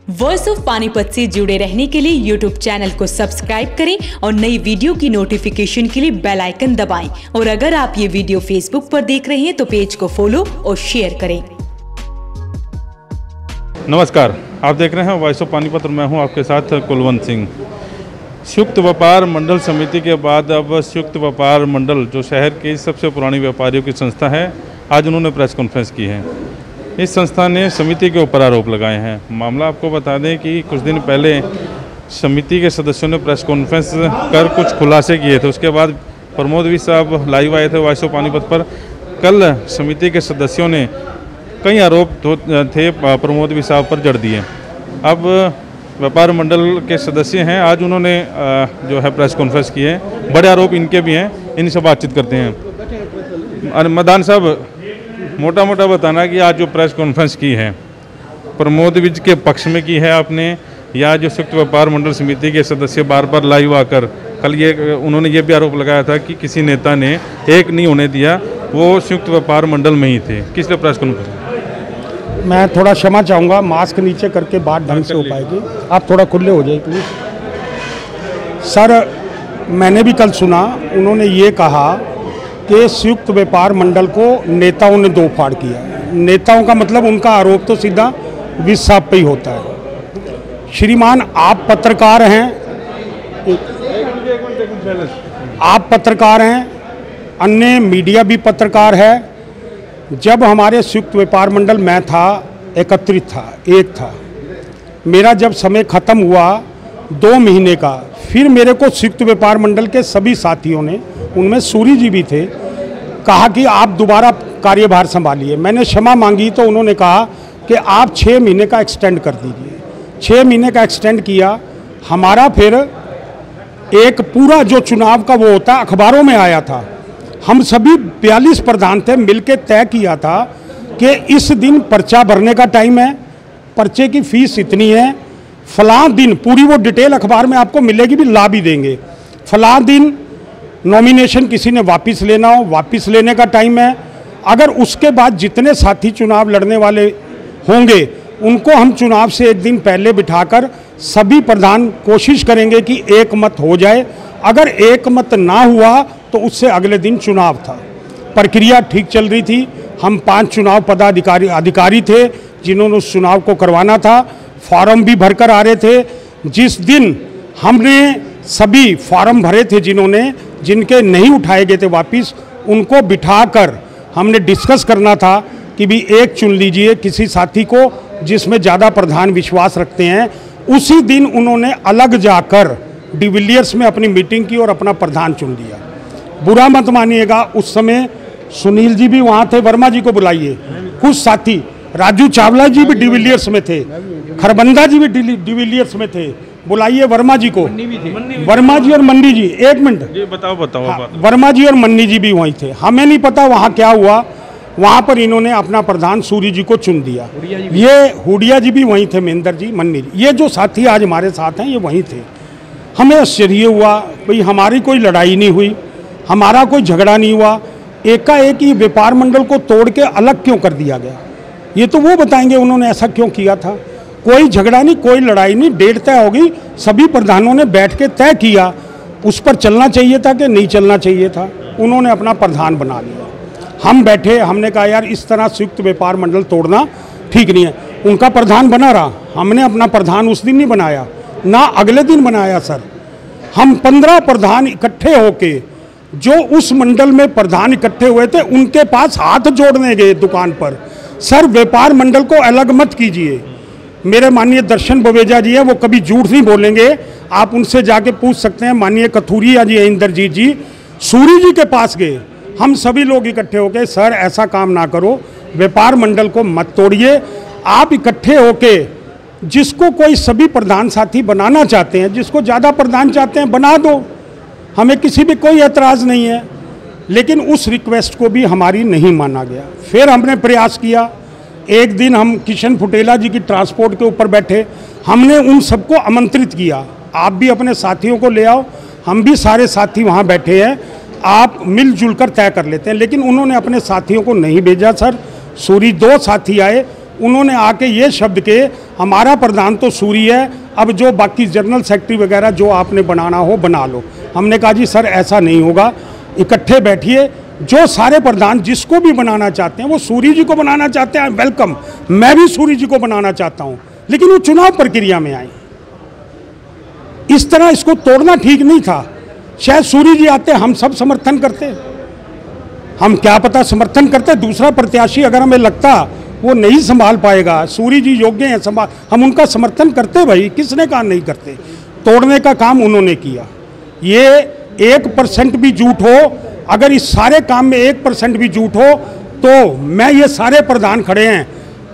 Voice of Panipat से जुड़े रहने के लिए यूट्यूब चैनल को सब्सक्राइब करें और नई वीडियो की नोटिफिकेशन के लिए बेल आइकन दबाएं। और अगर आप ये वीडियो फेसबुक पर देख रहे हैं तो पेज को फॉलो और शेयर करें। नमस्कार, आप देख रहे हैं वॉइस ऑफ पानीपत और मैं हूं आपके साथ कुलवंत सिंह। संयुक्त व्यापार मंडल समिति के बाद अब संयुक्त व्यापार मंडल जो शहर की सबसे पुरानी व्यापारियों की संस्था है, आज उन्होंने प्रेस कॉन्फ्रेंस की है। इस संस्था ने समिति के ऊपर आरोप लगाए हैं। मामला आपको बता दें कि कुछ दिन पहले समिति के सदस्यों ने प्रेस कॉन्फ्रेंस कर कुछ खुलासे किए थे। उसके बाद प्रमोद भी साहब लाइव आए थे वॉइस ऑफ पानीपत पर। कल समिति के सदस्यों ने कई आरोप थे प्रमोद भी साहब पर जड़ दिए। अब व्यापार मंडल के सदस्य हैं, आज उन्होंने जो है प्रेस कॉन्फ्रेंस की है। बड़े आरोप इनके भी हैं, इनसे बातचीत करते हैं। मदान साहब, मोटा मोटा बताना कि आज जो प्रेस कॉन्फ्रेंस की है प्रमोद विज के पक्ष में की है आपने, या जो संयुक्त व्यापार मंडल समिति के सदस्य बार बार लाइव आकर कल उन्होंने ये भी आरोप लगाया था कि किसी नेता ने एक नहीं होने दिया, वो संयुक्त व्यापार मंडल में ही थे। किस लिए प्रेस कॉन्फ्रेंस? मैं थोड़ा क्षमा चाहूँगा, मास्क नीचे करके बात ढंग से हो पाएगी। आप थोड़ा खुले हो जाइए प्लीज़। सर, मैंने भी कल सुना, उन्होंने ये कहा कि संयुक्त व्यापार मंडल को नेताओं ने दो फाड़ किया। नेताओं का मतलब उनका आरोप तो सीधा विज साहब पे ही होता है। श्रीमान, आप पत्रकार हैं, आप पत्रकार हैं, अन्य मीडिया भी पत्रकार है। जब हमारे संयुक्त व्यापार मंडल में था, एकत्रित था, एक था, मेरा जब समय खत्म हुआ 2 महीने का, फिर मेरे को संयुक्त व्यापार मंडल के सभी साथियों ने, उनमें सूरी जी भी थे, कहा कि आप दोबारा कार्यभार संभालिए। मैंने क्षमा मांगी तो उन्होंने कहा कि आप 6 महीने का एक्सटेंड कर दीजिए। 6 महीने का एक्सटेंड किया। हमारा फिर एक पूरा जो चुनाव का वो होता है, अखबारों में आया था। हम सभी 42 प्रधान थे, मिलकर तय किया था कि इस दिन पर्चा भरने का टाइम है, पर्चे की फीस इतनी है, फलां दिन, पूरी वो डिटेल अखबार में आपको मिलेगी, भी ला भी देंगे। फलां दिन नॉमिनेशन किसी ने वापस लेना हो, वापस लेने का टाइम है। अगर उसके बाद जितने साथी चुनाव लड़ने वाले होंगे उनको हम चुनाव से एक दिन पहले बिठाकर सभी प्रधान कोशिश करेंगे कि एक मत हो जाए। अगर एक मत ना हुआ तो उससे अगले दिन चुनाव था। प्रक्रिया ठीक चल रही थी। हम 5 चुनाव अधिकारी थे जिन्होंने उस चुनाव को करवाना था। फॉर्म भी भरकर आ रहे थे। जिस दिन हमने सभी फॉर्म भरे थे, जिनके नहीं उठाए गए थे वापस, उनको बिठाकर हमने डिस्कस करना था कि भी एक चुन लीजिए किसी साथी को जिसमें ज़्यादा प्रधान विश्वास रखते हैं। उसी दिन उन्होंने अलग जाकर डिविलियर्स में अपनी मीटिंग की और अपना प्रधान चुन लिया। बुरा मत मानिएगा, उस समय सुनील जी भी वहाँ थे, वर्मा जी को बुलाइए। कुछ साथी, राजू चावला जी भी डिविलियर्स में थे, खरबंदा जी भी डिविलियर्स में थे, बुलाइए वर्मा जी को। वर्मा जी और मन्नी जी, एक मिनट बताओ। हाँ, वर्मा जी और मन्नी जी भी वहीं थे। हमें नहीं पता वहाँ क्या हुआ। वहाँ पर इन्होंने अपना प्रधान सूरी जी को चुन दिया। ये हुडिया जी भी वहीं थे, महेंद्र जी, मन्नी जी, ये जो साथी आज हमारे साथ हैं ये वहीं थे। हमें आश्चर्य हुआ, भाई हमारी कोई लड़ाई नहीं हुई, हमारा कोई झगड़ा नहीं हुआ, एकाएक ही व्यापार मंडल को तोड़ के अलग क्यों कर दिया गया। ये तो वो बताएंगे उन्होंने ऐसा क्यों किया था। कोई झगड़ा नहीं, कोई लड़ाई नहीं, डेट तय हो गई, सभी प्रधानों ने बैठ के तय किया। उस पर चलना चाहिए था कि नहीं चलना चाहिए था। उन्होंने अपना प्रधान बना लिया। हम बैठे, हमने कहा यार इस तरह संयुक्त व्यापार मंडल तोड़ना ठीक नहीं है। उनका प्रधान बना रहा, हमने अपना प्रधान उस दिन नहीं बनाया, ना अगले दिन बनाया। सर, हम 15 प्रधान इकट्ठे होके, जो उस मंडल में प्रधान इकट्ठे हुए थे, उनके पास हाथ जोड़ने गए दुकान पर। सर, व्यापार मंडल को अलग मत कीजिए। मेरे माननीय दर्शन बवेजा जी हैं, वो कभी झूठ नहीं बोलेंगे, आप उनसे जाके पूछ सकते हैं। माननीय कथूरिया जी, इंद्रजीत जी, सूरी जी के पास गए, हम सभी लोग इकट्ठे होके, सर ऐसा काम ना करो, व्यापार मंडल को मत तोड़िए। आप इकट्ठे होके जिसको कोई सभी प्रधान साथी बनाना चाहते हैं, जिसको ज़्यादा प्रधान चाहते हैं बना दो, हमें किसी भी कोई एतराज़ नहीं है। लेकिन उस रिक्वेस्ट को भी हमारी नहीं माना गया। फिर हमने प्रयास किया। एक दिन हम किशन फुटेला जी की ट्रांसपोर्ट के ऊपर बैठे, हमने उन सबको आमंत्रित किया, आप भी अपने साथियों को ले आओ, हम भी सारे साथी वहाँ बैठे हैं, आप मिलजुल कर तय कर लेते हैं। लेकिन उन्होंने अपने साथियों को नहीं भेजा। सर, सूरी 2 साथी आए, उन्होंने आके ये शब्द के हमारा प्रधान तो सूरी है, अब जो बाकी जनरल सेक्रेटरी वगैरह जो आपने बनाना हो बना लो। हमने कहा जी सर ऐसा नहीं होगा, इकट्ठे बैठिए, जो सारे प्रधान जिसको भी बनाना चाहते हैं, वो सूरी जी को बनाना चाहते हैं, वेलकम, मैं भी सूरी जी को बनाना चाहता हूँ, लेकिन वो चुनाव प्रक्रिया में आए। इस तरह इसको तोड़ना ठीक नहीं था। शायद सूरी जी आते हम सब समर्थन करते, हम क्या पता समर्थन करते, दूसरा प्रत्याशी अगर हमें लगता वो नहीं संभाल पाएगा, सूरी जी योग्य हैं संभाल, हम उनका समर्थन करते भाई, किसने कहा नहीं करते। तोड़ने का काम उन्होंने किया। ये 1% भी झूठ हो, अगर इस सारे काम में 1% भी झूठ हो तो मैं, ये सारे प्रधान खड़े हैं,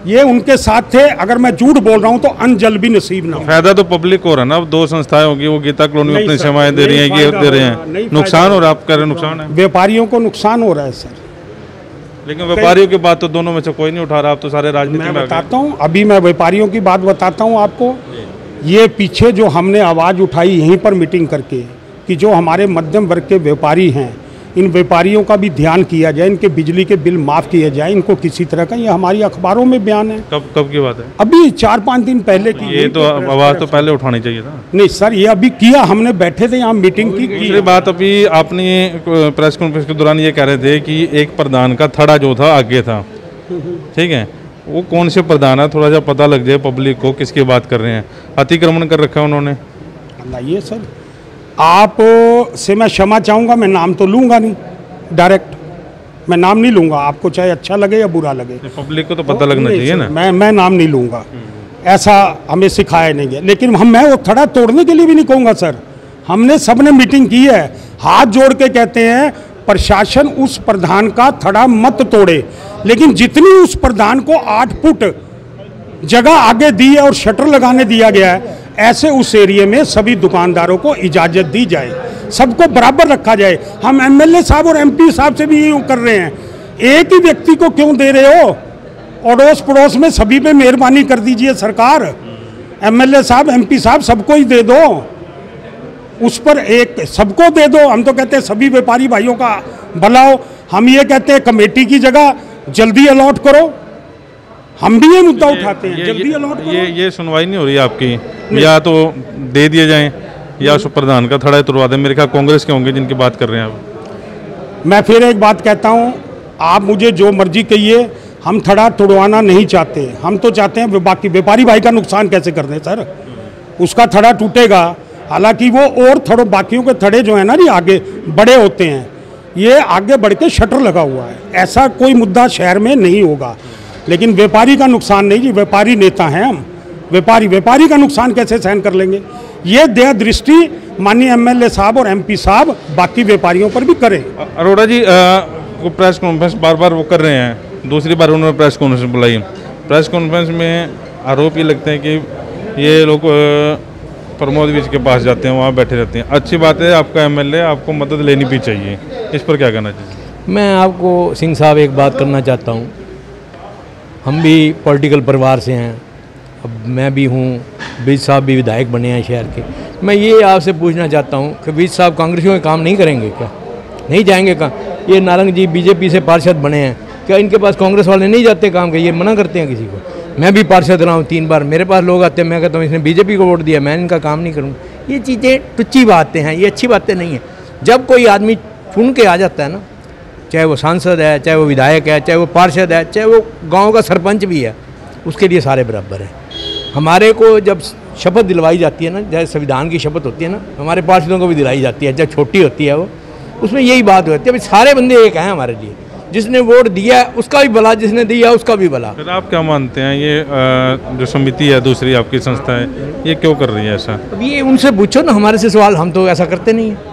ये उनके साथ थे। अगर मैं झूठ बोल रहा हूं तो अनजल भी नसीब ना हो। फायदा तो पब्लिक हो रहा है ना, अब 2 संस्थाएं होगी, वो गीता कॉलोनी में अपनी सेवाएं दे रही हैं, ये दे रहे हैं, नुकसान हो रहा है, आप कह रहे हैं नुकसान है, व्यापारियों को नुकसान हो रहा है सर। लेकिन व्यापारियों की बात तो दोनों में से कोई नहीं उठा रहा, आप तो सारे राजनीति में बताता हूँ, अभी मैं व्यापारियों की बात बताता हूँ आपको। ये पीछे जो हमने आवाज़ उठाई यहीं पर मीटिंग करके कि जो हमारे मध्यम वर्ग के व्यापारी हैं, इन व्यापारियों का भी ध्यान किया जाए, इनके बिजली के बिल माफ़ किए जाए, इनको किसी तरह का, ये हमारी अखबारों में बयान है। कब की बात है? अभी 4-5 दिन पहले की। ये तो आवाज़ तो पहले उठानी चाहिए था। नहीं सर, ये अभी किया, हमने बैठे थे यहाँ मीटिंग की। दूसरी बात, अभी आपने प्रेस कॉन्फ्रेंस के दौरान ये कह रहे थे कि एक प्रधान का थड़ा जो था आगे था, ठीक है, वो कौन से प्रधान है, थोड़ा सा पता लग जाए पब्लिक को किसकी बात कर रहे हैं। अतिक्रमण कर रखा है उन्होंने। ये सर आप से मैं क्षमा चाहूँगा, मैं नाम तो लूँगा नहीं, डायरेक्ट मैं नाम नहीं लूँगा, आपको चाहे अच्छा लगे या बुरा लगे, पब्लिक को तो पता लगना चाहिए ना। मैं नाम नहीं लूँगा, ऐसा हमें सिखाया नहीं गया। लेकिन मैं वो थड़ा तोड़ने के लिए भी नहीं कहूँगा सर। हमने सबने मीटिंग की है, हाथ जोड़ के कहते हैं प्रशासन उस प्रधान का थड़ा मत तोड़े, लेकिन जितनी उस प्रधान को 8 फुट जगह आगे दी है और शटर लगाने दिया गया है, ऐसे उस एरिया में सभी दुकानदारों को इजाज़त दी जाए, सबको बराबर रखा जाए। हम एमएलए साहब और एमपी साहब से भी यही कर रहे हैं, एक ही व्यक्ति को क्यों दे रहे हो, अड़ोस पड़ोस में सभी पे मेहरबानी कर दीजिए सरकार, एमएलए साहब एमपी साहब सबको ही दे दो, उस पर एक सबको दे दो। हम तो कहते हैं सभी व्यापारी भाइयों का भला हो, हम ये कहते हैं कमेटी की जगह जल्दी अलॉट करो, हम भी ये मुद्दा उठाते हैं, जल्दी अलॉट करो। ये सुनवाई नहीं हो रही आपकी, या तो दे दिए जाएं या उस प्रधान का थड़ा तुड़वा दें। मेरे ख्याल कांग्रेस के होंगे जिनकी बात कर रहे हैं आप। मैं फिर एक बात कहता हूँ, आप मुझे जो मर्जी कहिए, हम थड़ा तुड़वाना नहीं चाहते, हम तो चाहते हैं बाकी व्यापारी भाई का नुकसान कैसे कर दें सर, उसका थड़ा टूटेगा। हालांकि वो और थोड़े बाकियों के थड़े जो है ना जी आगे बड़े होते हैं, ये आगे बढ़ के शटर लगा हुआ है, ऐसा कोई मुद्दा शहर में नहीं होगा। लेकिन व्यापारी का नुकसान नहीं जी, व्यापारी नेता हैं हम, व्यापारी का नुकसान कैसे सहन कर लेंगे। ये दया दृष्टि माननीय एमएलए साहब और एमपी साहब बाकी व्यापारियों पर भी करें। अरोड़ा जी को प्रेस कॉन्फ्रेंस बार बार वो कर रहे हैं, दूसरी बार उन्होंने प्रेस कॉन्फ्रेंस बुलाई। प्रेस कॉन्फ्रेंस में आरोप ये लगते हैं कि ये लोग प्रमोद विज के पास जाते हैं, वहाँ बैठे रहते हैं। अच्छी बात है, आपका एमएलए, आपको मदद लेनी भी चाहिए, इस पर क्या कहना चाहिए? मैं आपको सिंह साहब एक बात करना चाहता हूँ, हम भी पॉलिटिकल परिवार से हैं, अब मैं भी हूँ, विज साहब भी विधायक बने हैं शहर के। मैं ये आपसे पूछना चाहता हूँ कि विज साहब कांग्रेसियों के काम नहीं करेंगे क्या, नहीं जाएंगे कहाँ? ये नारंग जी बीजेपी से पार्षद बने हैं, क्या इनके पास कांग्रेस वाले नहीं जाते काम के, ये मना करते हैं किसी को? मैं भी पार्षद रहा हूँ 3 बार, मेरे पास लोग आते हैं, मैं कहता हूँ इसने बीजेपी को वोट दिया, मैं इनका काम नहीं करूँगा। ये चीज़ें टुच्ची बातें हैं, ये अच्छी बातें नहीं हैं। जब कोई आदमी चुन के आ जाता है ना, चाहे वो सांसद है, चाहे वो विधायक है, चाहे वो पार्षद है, चाहे वो गांव का सरपंच भी है, उसके लिए सारे बराबर हैं। हमारे को जब शपथ दिलवाई जाती है ना, जैसे संविधान की शपथ होती है ना, हमारे पार्षदों को भी दिलाई जाती है, जब छोटी होती है वो, उसमें यही बात होती है, भाई सारे बंदे एक हैं हमारे लिए, जिसने वोट दिया उसका भी भला, जिसने दिया उसका भी भला। फिर आप क्या मानते हैं, ये जो समिति है दूसरी आपकी संस्था है, ये क्यों कर रही है ऐसा? अब ये उनसे पूछो ना, हमारे से सवाल, हम तो ऐसा करते नहीं हैं,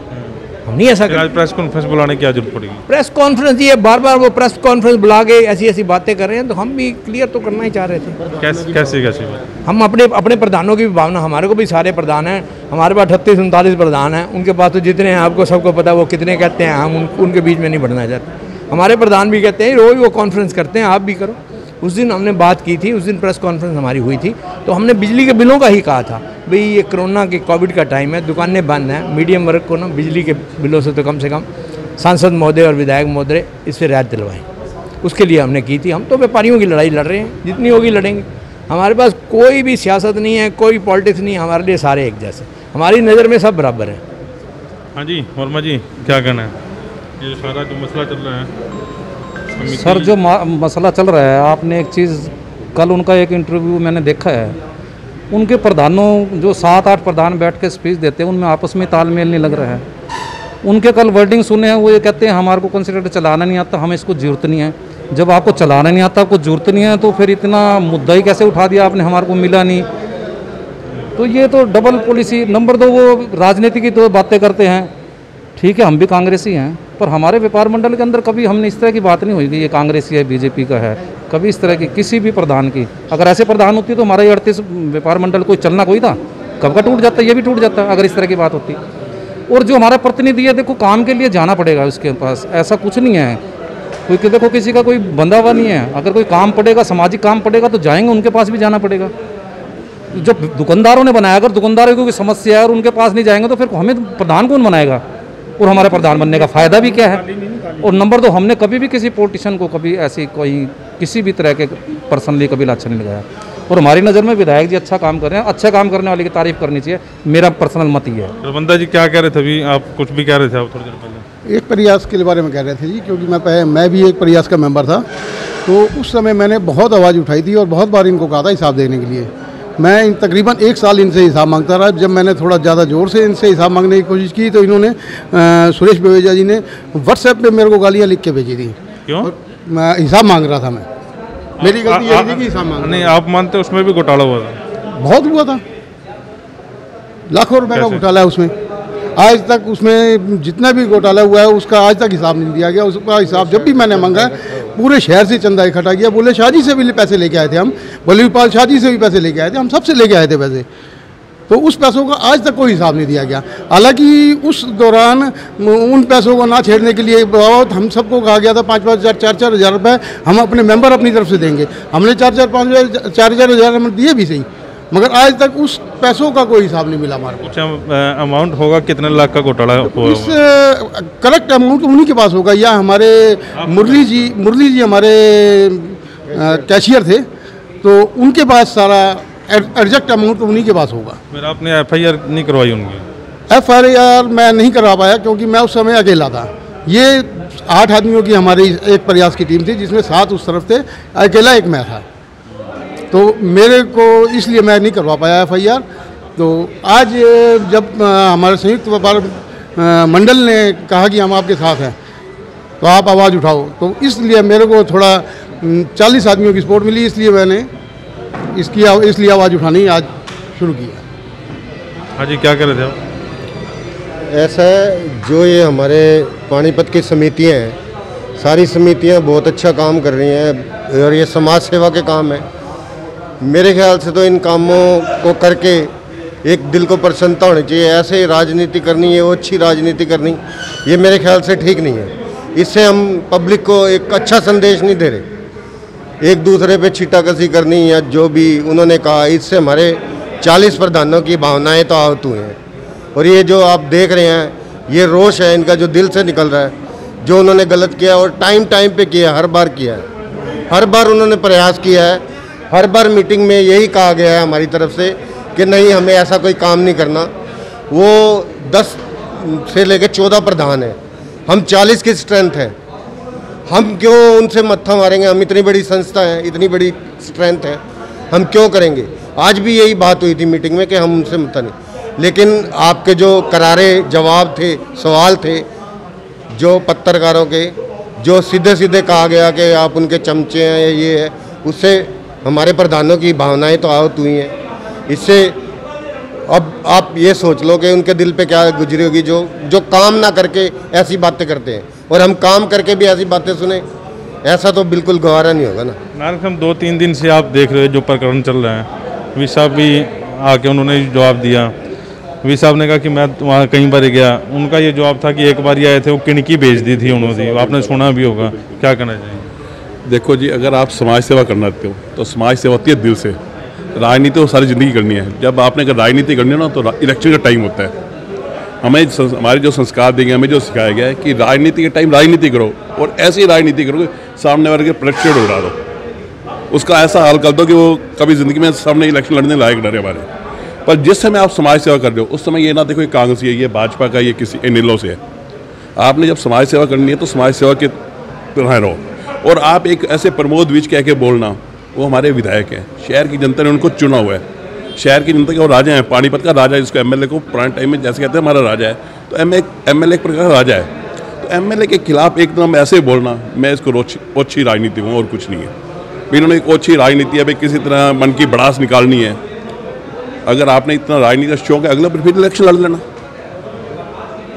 हम नहीं ऐसा करते। आज प्रेस कॉन्फ्रेंस बुलाने की क्या जरूरत पड़ेगी? प्रेस कॉन्फ्रेंस, ये बार बार वो प्रेस कॉन्फ्रेंस बुला के ऐसी ऐसी बातें कर रहे हैं, तो हम भी क्लियर तो करना ही चाह रहे थे। कैसे हम अपने प्रधानों की भी भावना, हमारे को भी सारे प्रधान हैं, हमारे पास 38-39 प्रधान हैं, उनके पास तो जितने हैं आपको सबको पता, वो कितने कहते हैं, हम उनके बीच में नहीं बढ़ना चाहते। हमारे प्रधान भी कहते हैं रोज़ वो कॉन्फ्रेंस करते हैं, आप भी करो। उस दिन हमने बात की थी, उस दिन प्रेस कॉन्फ्रेंस हमारी हुई थी, तो हमने बिजली के बिलों का ही कहा था, भाई ये कोरोना के कोविड का टाइम है, दुकानें बंद हैं, मीडियम वर्ग को ना बिजली के बिलों से तो कम सांसद महोदय और विधायक महोदय इससे रियायत दिलवाएं। उसके लिए हमने की थी। हम तो व्यापारियों की लड़ाई लड़ रहे हैं, जितनी होगी लड़ेंगे। हमारे पास कोई भी सियासत नहीं है, कोई पॉलिटिक्स नहीं, हमारे लिए सारे एक जैसे, हमारी नज़र में सब बराबर हैं। हाँ जी वर्मा जी, क्या कहना है? ये सारा जो मसला चल रहा है सर, जो मसला चल रहा है, आपने एक चीज़, कल उनका एक इंटरव्यू मैंने देखा है, उनके प्रधानों जो 7-8 प्रधान बैठ के स्पीच देते हैं, उनमें आपस में तालमेल नहीं लग रहा है। उनके कल वर्डिंग सुने हैं, वो ये कहते हैं हमारे को कंसिडर चलाना नहीं आता, हमें इसको जरूरत नहीं है। जब आपको चलाना नहीं आता, आपको जरूरत नहीं है, तो फिर इतना मुद्दा ही कैसे उठा दिया आपने, हमारे को मिला नहीं? तो ये तो डबल पॉलिसी। नंबर 2, वो राजनीति की तो बातें करते हैं, ठीक है, हम भी कांग्रेसी हैं, पर हमारे व्यापार मंडल के अंदर कभी हमने इस तरह की बात नहीं हुई कि ये कांग्रेसी है, बीजेपी का है, कभी इस तरह की किसी भी प्रधान की। अगर ऐसे प्रधान होती तो हमारा ये 38 व्यापार मंडल कोई चलना कोई था, कब का टूट जाता, ये भी टूट जाता अगर इस तरह की बात होती। और जो हमारा प्रतिनिधि है, देखो काम के लिए जाना पड़ेगा उसके पास, ऐसा कुछ नहीं है कोई, देखो किसी का कोई बंधा हुआ नहीं है। अगर कोई काम पड़ेगा, सामाजिक काम पड़ेगा, तो जाएंगे, उनके पास भी जाना पड़ेगा। जो दुकानदारों ने बनाया, अगर दुकानदारों की कोई समस्या है और उनके पास नहीं जाएंगे, तो फिर हमें प्रधान कौन बनाएगा? और हमारे प्रधान बनने का फ़ायदा भी क्या है? और नंबर 2, हमने कभी भी किसी पॉलिटिशियन को कभी ऐसी कोई किसी भी तरह के पर्सनली कभी अच्छा नहीं लगाया। और हमारी नज़र में विधायक जी अच्छा काम कर रहे हैं, अच्छे काम करने वाले की तारीफ करनी चाहिए, मेरा पर्सनल मत ही है। रविंदर जी क्या कह रहे थे अभी? आप कुछ भी कह रहे थे आप थोड़ी देर पहले। एक प्रयास के बारे में कह रहे थे जी, क्योंकि मैं भी एक प्रयास का मेंबर था, तो उस समय मैंने बहुत आवाज़ उठाई थी और बहुत बार इनको कहा था हिसाब देने के लिए। मैं तकरीबन 1 साल इनसे हिसाब मांगता रहा। जब मैंने थोड़ा ज़्यादा ज़ोर से इनसे हिसाब मांगने की कोशिश की, तो इन्होंने सुरेश बेवेजा जी ने व्हाट्सएप पे मेरे को गालियाँ लिख के भेजी थी। क्यों? मैं हिसाब मांग रहा था, मैं मेरी गलती यही थी कि हिसाब मांग। नहीं, आप मानते उसमें भी घोटाला हुआ था? बहुत हुआ था, लाखों रुपए का घोटाला है उसमें। आज तक उसमें जितना भी घोटाला हुआ है उसका आज तक हिसाब नहीं दिया गया। उसका हिसाब जब भी मैंने मांगा, पूरे शहर से चंदा इकट्ठा किया। बोले शादी से भी पैसे लेके आए थे हम, बल्लभपाल शादी से भी पैसे लेके आए थे, हम सबसे लेके आए थे पैसे। तो उस पैसों का आज तक कोई हिसाब नहीं दिया गया। हालांकि उस दौरान उन पैसों को ना छेड़ने के लिए बहुत हम सबको कहा गया था 5-5 हज़ार 4-4 हज़ार रुपये हम अपने मेंबर अपनी तरफ से देंगे। हमने 4-4 हज़ार हम दिए भी सही, मगर आज तक उस पैसों का कोई हिसाब नहीं मिला हमारे को। कुछ अमाउंट होगा, कितने लाख का घोटाला हुआ? इस करेक्ट अमाउंट उन्हीं के पास होगा, या हमारे मुरली जी हमारे कैशियर थे, तो उनके पास सारा एग्जैक्ट अमाउंट उन्हीं के पास होगा। फिर आपने FIR नहीं करवाई उनकी? FIR मैं नहीं करवा पाया क्योंकि मैं उस समय अकेला था। ये 8 आदमियों की हमारी एक प्रयास की टीम थी, जिसमें 7 उस तरफ थे, अकेला एक मैं था, तो मेरे को इसलिए मैं नहीं करवा पाया FIR। तो आज जब हमारे संयुक्त व्यापार मंडल ने कहा कि हम आपके साथ हैं, तो आप आवाज़ उठाओ, तो इसलिए मेरे को थोड़ा 40 आदमियों की सपोर्ट मिली, इसलिए मैंने इसलिए आवाज़ उठानी आज शुरू किया। हाँ जी, क्या कह रहे थे आप? ऐसा है, जो ये हमारे पानीपत की समितियाँ हैं, सारी समितियाँ बहुत अच्छा काम कर रही हैं और ये समाज सेवा के काम है। मेरे ख्याल से तो इन कामों को करके एक दिल को प्रसन्नता होनी चाहिए। ऐसे राजनीति करनी है, वो अच्छी राजनीति करनी, ये मेरे ख्याल से ठीक नहीं है। इससे हम पब्लिक को एक अच्छा संदेश नहीं दे रहे। एक दूसरे पे छीटाकसी करनी या जो भी उन्होंने कहा, इससे हमारे 40 प्रधानों की भावनाएं तो आहत हुई हैं। और ये जो आप देख रहे हैं, ये रोष है इनका जो दिल से निकल रहा है, जो उन्होंने गलत किया और टाइम पे किया, हर बार किया है, हर बार उन्होंने प्रयास किया है। हर बार मीटिंग में यही कहा गया है हमारी तरफ से कि नहीं, हमें ऐसा कोई काम नहीं करना। वो 10 से लेकर 14 प्रधान हैं, हम 40 की स्ट्रेंथ है, हम क्यों उनसे मत्था मारेंगे? हम इतनी बड़ी संस्था है, इतनी बड़ी स्ट्रेंथ है, हम क्यों करेंगे? आज भी यही बात हुई थी मीटिंग में कि हम उनसे मत्था नहीं। लेकिन आपके जो करारे जवाब थे, सवाल थे, जो पत्रकारों के, जो सीधे सीधे कहा गया कि आप उनके चमचे हैं या ये है, उससे हमारे प्रधानों की भावनाएं तो आहत हुई हैं। इससे अब आप ये सोच लो कि उनके दिल पे क्या गुजरी होगी, जो काम ना करके ऐसी बातें करते हैं, और हम काम करके भी ऐसी बातें सुने, ऐसा तो बिल्कुल गवारा नहीं होगा ना। नारायण साहब, 2-3 दिन से आप देख रहे हो जो प्रकरण चल रहा है, वी साहब भी आके उन्होंने जवाब दिया। वी साहब ने कहा कि मैं वहाँ कई बार गया, उनका ये जवाब था कि एक बार ही आए थे, वो किणकी भेज दी थी उन्होंने, आपने सुना भी होगा। क्या कहना चाहिए? देखो जी, अगर आप समाज सेवा करना चाहते हो तो समाज सेवा होती है दिल से। राजनीति तो सारी ज़िंदगी करनी है। जब आपने अगर राजनीति करनी है ना, तो इलेक्शन का टाइम होता है, हमारे जो संस्कार देंगे, हमें जो सिखाया गया है कि राजनीति के टाइम राजनीति करो और ऐसी राजनीति करो कि सामने वाले के प्रतिशत उड़ा दो, उसका ऐसा हाल कर दो कि वो कभी ज़िंदगी में सामने इलेक्शन लड़ने लायक डरे हमारे। पर जिस समय आप समाज सेवा कर रहे हो उस समय ये ना देखो ये कांग्रेस है, ये भाजपा का, ये किसी इनेलो से है। आपने जब समाज सेवा करनी है तो समाज सेवा के तरह रहो। और आप एक ऐसे प्रमोद विज कह के बोलना, वो हमारे विधायक हैं, शहर की जनता ने उनको चुना हुआ है, शहर की जनता के वो राजा हैं, पानीपत का राजा है, जिसको एमएलए को पुराने टाइम में जैसे कहते हैं हमारा राजा है, तो एमएलए एक प्रकार का राजा है। तो एमएलए के खिलाफ एकदम ऐसे बोलना, मैं इसको ओछी राजनीति हूँ और कुछ नहीं है। इन्होंने एक ओछी राजनीति है भाई, किसी तरह मन की भड़ास निकालनी है। अगर आपने इतना राजनीति का शौक है, अगला फिर इलेक्शन लड़ लेना,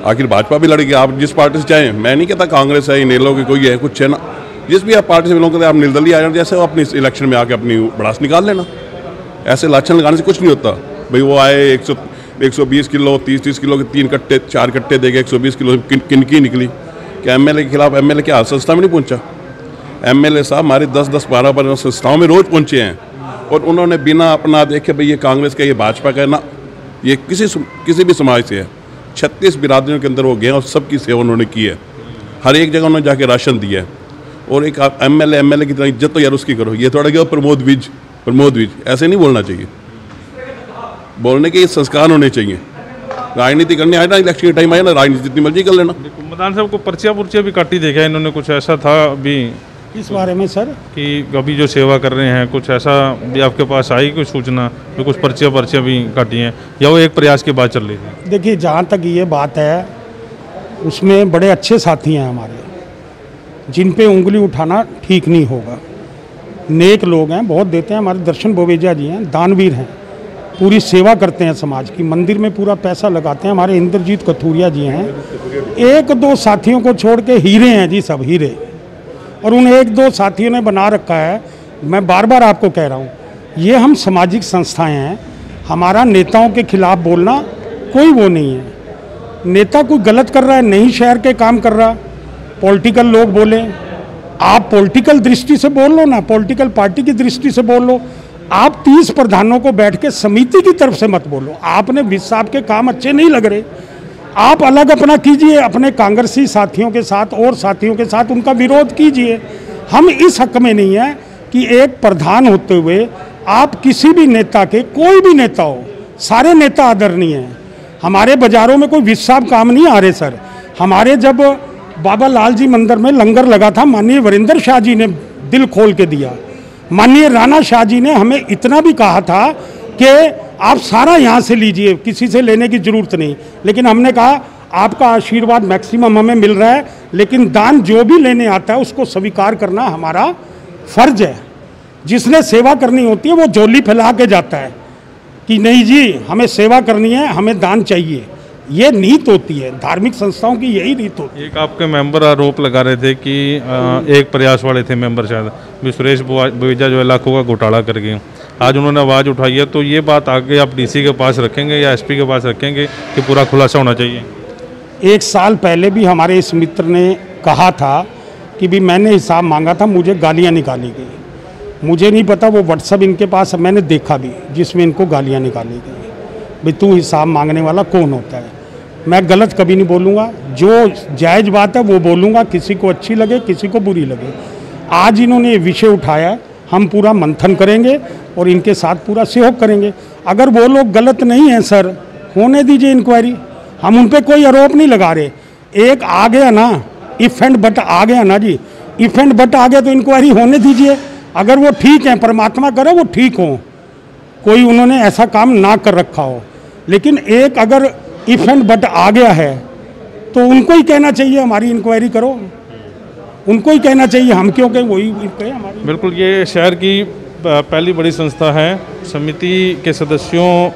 आखिर भाजपा भी लड़ेगी, आप जिस पार्टी से चाहें। मैं नहीं कहता कांग्रेस है, इनेलो की कोई है, कुछ है ना, जिस भी आप पार्टी से बिलोंग करते हैं, आप निर्दलीय आ जाए, जैसे अपनी इलेक्शन में आके अपनी भड़ास निकाल लेना। ऐसे लाछन लगाने से कुछ नहीं होता भाई। वो आए 120 किलो 30 किलो के 3 कट्टे 4 कट्टे देके 120 किलो किनकी निकली। क्या एमएलए के खिलाफ एमएलए क्या संस्था में नहीं पहुंचा? एमएलए साहब हमारे 10-10 12 संस्थाओं में रोज पहुंचे हैं और उन्होंने बिना अपना देखे भाई ये कांग्रेस का, ये भाजपा का है ना, ये किसी भी समाज से है, 36 बिरादरियों के अंदर वो गए और सबकी सेवा उन्होंने की है। हर एक जगह उन्होंने जाके राशन दिया है। और एक एमएलए की तरह इज्जत तो यार उसकी करो। ये थोड़ा क्या प्रमोद विज ऐसे नहीं बोलना चाहिए। बोलने के संस्कार होने चाहिए। राजनीति करने आए ना, इलेक्शन के टाइम आए ना, राजनीति जितनी मर्जी कर लेना। कुंभदान साहब को पर्चियाँ भी काटी देखा इन्होंने, कुछ ऐसा था अभी इस बारे में सर कि अभी जो सेवा कर रहे हैं, कुछ ऐसा भी आपके पास आई कोई सूचना कि कुछ पर्चियाँ भी काटी हैं, या वो एक प्रयास की बात चल रही थी? देखिए, जहाँ तक ये बात है उसमें बड़े अच्छे साथी हैं हमारे, जिन पे उंगली उठाना ठीक नहीं होगा। नेक लोग हैं, बहुत देते हैं। हमारे दर्शन बोवेजा जी हैं, दानवीर हैं, पूरी सेवा करते हैं समाज की, मंदिर में पूरा पैसा लगाते हैं। हमारे इंद्रजीत कथूरिया जी हैं, 1-2 साथियों को छोड़ के हीरे हैं जी, सब हीरे। और उन 1-2 साथियों ने बना रखा है। मैं बार बार आपको कह रहा हूँ, ये हम सामाजिक संस्थाएं हैं। हमारा नेताओं के खिलाफ बोलना कोई वो नहीं है। नेता कोई गलत कर रहा है, नहीं शहर के काम कर रहा, पॉलिटिकल लोग बोले, आप पॉलिटिकल दृष्टि से बोल लो ना, पॉलिटिकल पार्टी की दृष्टि से बोल लो। आप 30 प्रधानों को बैठ के समिति की तरफ से मत बोलो। आपने विज साहब के काम अच्छे नहीं लग रहे, आप अलग अपना कीजिए, अपने कांग्रेसी साथियों के साथ और साथियों के साथ उनका विरोध कीजिए। हम इस हक में नहीं है कि एक प्रधान होते हुए आप किसी भी नेता के, कोई भी नेता हो, सारे नेता आदरणीय हैं। हमारे बाजारों में कोई विज साहब काम नहीं आ रहे सर। हमारे जब बाबा लाल जी मंदिर में लंगर लगा था, माननीय वीरेंद्र शाह जी ने दिल खोल के दिया। माननीय राणा शाह जी ने हमें इतना भी कहा था कि आप सारा यहाँ से लीजिए, किसी से लेने की जरूरत नहीं। लेकिन हमने कहा आपका आशीर्वाद मैक्सिमम हमें मिल रहा है, लेकिन दान जो भी लेने आता है उसको स्वीकार करना हमारा फर्ज है। जिसने सेवा करनी होती है वो झोली फैला के जाता है कि नहीं जी हमें सेवा करनी है, हमें दान चाहिए। ये नीत होती है, धार्मिक संस्थाओं की यही नीत होती है। एक आपके मेंबर आरोप लगा रहे थे कि एक प्रयास वाले थे मेंबर शायद, सुरेश बोवेजा जो है लाखों का घोटाला कर गए। आज उन्होंने आवाज़ उठाई है, तो ये बात आगे आप डीसी के पास रखेंगे या एसपी के पास रखेंगे कि पूरा खुलासा होना चाहिए? 1 साल पहले भी हमारे इस मित्र ने कहा था कि भी मैंने हिसाब मांगा था, मुझे गालियाँ निकाली गई। मुझे नहीं पता, वो व्हाट्सअप इनके पास मैंने देखा भी, जिसमें इनको गालियाँ निकाली गई। भाई तू हिसाब मांगने वाला कौन होता है? मैं गलत कभी नहीं बोलूँगा, जो जायज़ बात है वो बोलूँगा, किसी को अच्छी लगे किसी को बुरी लगे। आज इन्होंने ये विषय उठाया, हम पूरा मंथन करेंगे और इनके साथ पूरा सहयोग करेंगे। अगर वो लोग गलत नहीं हैं सर, होने दीजिए इंक्वायरी, हम उन पर कोई आरोप नहीं लगा रहे। एक आ गया ना, इफ एंड बट आ गया ना जी, इफ एंड बट आ गया तो इंक्वायरी होने दीजिए। अगर वो ठीक है, परमात्मा करे वो ठीक हो, कोई उन्होंने ऐसा काम ना कर रखा हो। लेकिन एक अगर इफ एंड बट आ गया है तो उनको ही कहना चाहिए हमारी इंक्वायरी करो, उनको ही कहना चाहिए, हम क्यों कहें, वही कहें हमारी। बिल्कुल, ये शहर की पहली बड़ी संस्था है। समिति के सदस्यों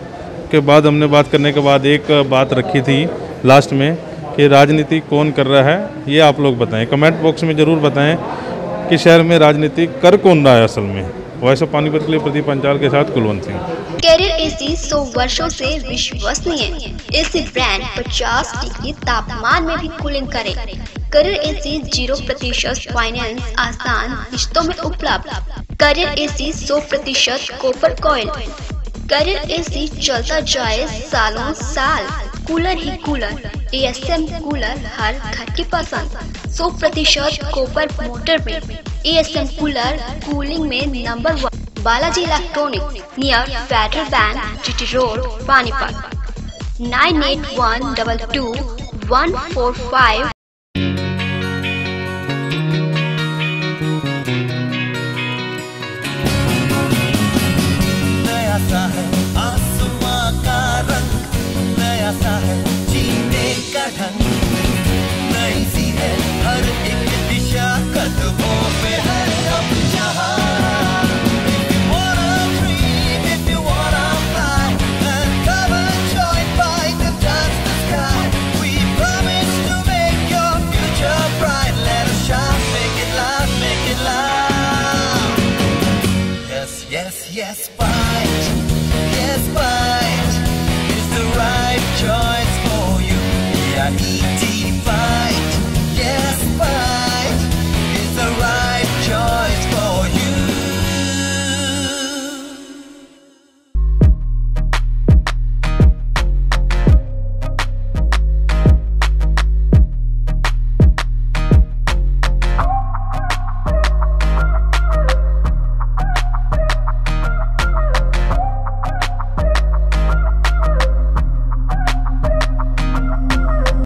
के बाद हमने बात करने के बाद एक बात रखी थी लास्ट में कि राजनीति कौन कर रहा है, ये आप लोग बताएं, कमेंट बॉक्स में ज़रूर बताएं कि शहर में राजनीति कर कौन रहा है असल में। वॉइस ऑफ पानीपत के लिए प्रदीप पंचाल के साथ कुलवंत सिंह। कैरियर एसी 100 वर्षों से विश्वसनीय। एसी ब्रांड 50 डिग्री तापमान में भी कूलिंग करे। कैरियर एसी 0% फाइनेंस, आसान किश्तों में उपलब्ध। Carrier AC 100% copper coil. Carrier AC चलता जाए सालों साल, कूलर ही कूलर, ASM कूलर हर घर की पसंद। 100% कॉपर मोटर में ASM कूलर कूलिंग में number 1। Balaji electronic near Federal Bank, GT road, Panipat. 98122145। नया सा है